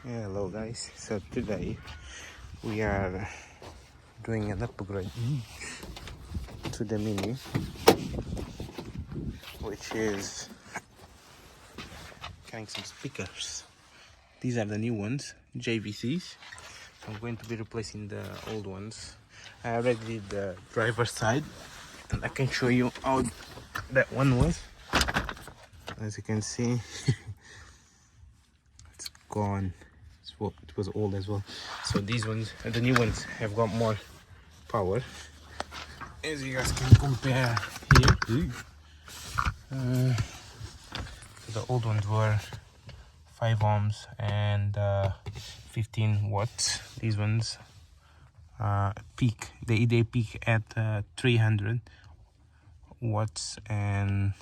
Hello guys, so today we are doing an upgrade to the Mini, which is getting some speakers. These are the new ones, JVCs. I'm going to be replacing the old ones. I already did the driver's side and I can show you how that one was. As you can see, it's gone. It was old as well. So these ones, the new ones, have got more power, as you guys can compare here. The old ones were 5 ohms and 15 watts. These ones peak. They peak at 300 watts and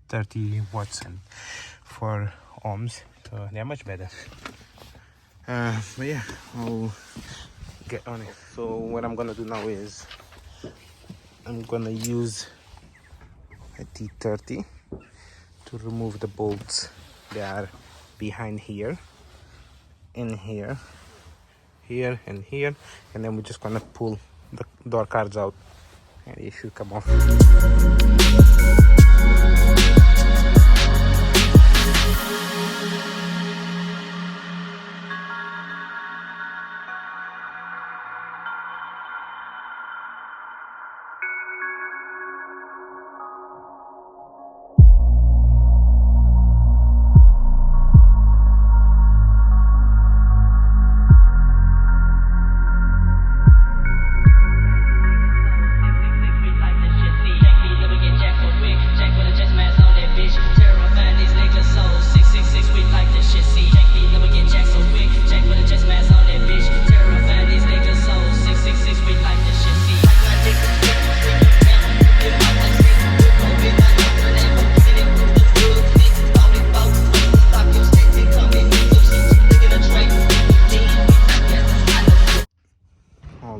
30 watts and 4 ohms. So they're much better. But yeah, I'll get on it. So what I'm gonna do now is I'm gonna use a T30 to remove the bolts that are behind here, in here, here and here, and then we're just gonna pull the door cards out and it should come off.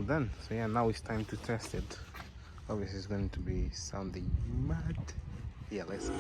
Done. So yeah, now it's time to test it. Obviously it's going to be sounding mad. Yeah, let's go.